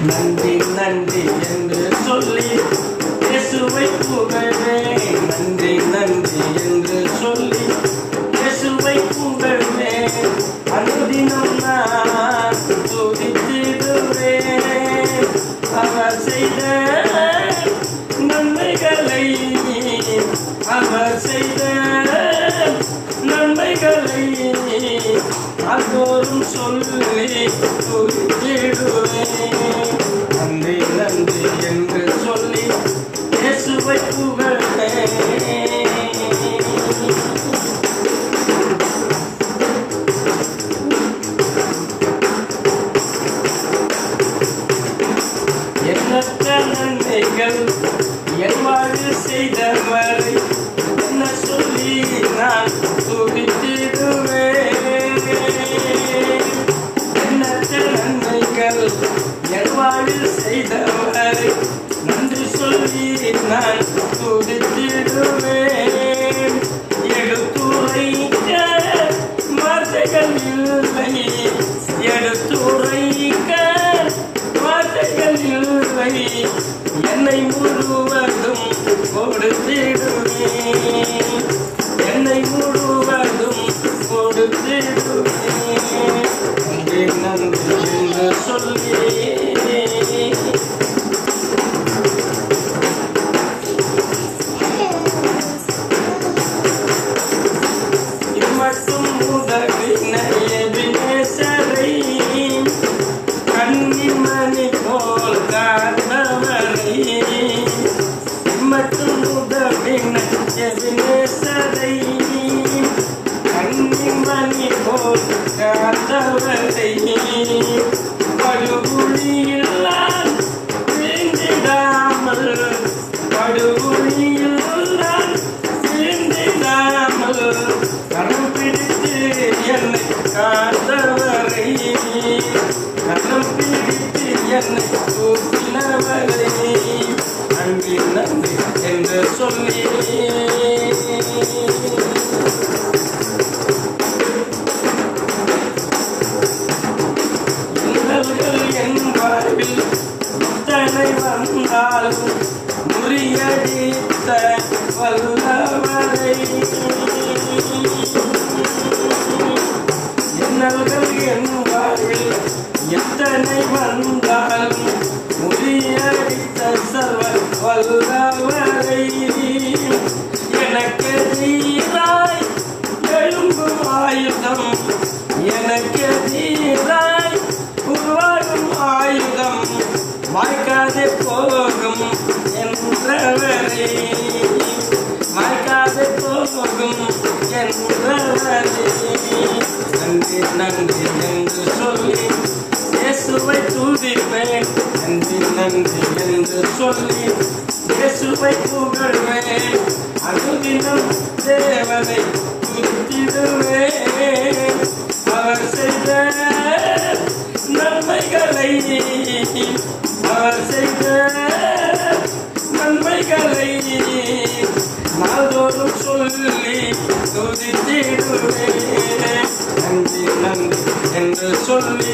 நன்றி நன்றி என்று சொல்லி இயேசுவை புகழ்வேன். நன்றி நன்றி என்று சொல்லி இயேசுவை புகழ்வேன். அனுதினம் நான் துதித்திடுவேன். அவர் செய்த நன்மைகளை, அவர் செய்த நன்மைகளை அதோறும் சொல்லி துதித்திடுவேன். நன்றி நன்றி என்று சொல்லி இயேசுவை புகழ்வேன். எண்ணற்ற நன்மைகள் என் வாழ்வில் செய்தவரை என்ன சொல்லி நான் துதித்திடுவேன். எண்ணற்ற நன்மைகள் என் வாழ்வில் செய்தவரை நன்றி சொல்லி நான் துதித்திடுவேன். எடுத்துரைக்க வார்த்தைகள் இல்லை, எடுத்துரைக்க வார்த்தைகள் இல்லை, என்னை முழுவதும் கொடுத்திடுவேன். என்னை முழுவதும் கொடுத்திடுவேன். நன்றி நன்றி என்று சொல்லி மட்டும் உதவின எபினேசரை கன்னிமணி போல் காத்தவரை, மட்டும் உதவின எபினேசரை கன்னிமணி போல் காத்தவரை, படுகுழியில்லான் வீழ்ந்திடாமல், படுகுழியில்லான் வீழ்ந்திடாமல் கரம் பிடித்து என்னை காத்தவரை, கரம் பிடித்து என்னை தூக்கினவரை நன்றி நன்றி என்று சொல்லி இன்னல்கள் என் வாழ்வில் எத்தனை வந்தாலும் முறியடித்த வல்லவரை, இன்னல்கள் என் வாழ்வில் எத்தனை வந்தாலும் முறியடித்த சர்வ வல்லவரை, எனக்கு எதிராய் எழும்பும் ஆயுதம், எனக்கு எதிராய் உருவாகும் ஆயுதம் வாய்க்காதே போகும் என்றவரை, வாய்க்காதே போகும் என்றவரை நன்றி நன்றி என்று சொல்லி இயேசுவை துதிப்பேன். நன்றி நன்றி என்று சொல்லி இயேசுவை புகழ்வேன். அனுதினம் தேவனை துதித்திடுவேன். அவர் செய்த நன்மைகளை, அவர் செய்த நன்மைகளை நாள்தோறும் சொல்லி துதித்திடுவேன். நன்றி நன்றி என்று சொல்லி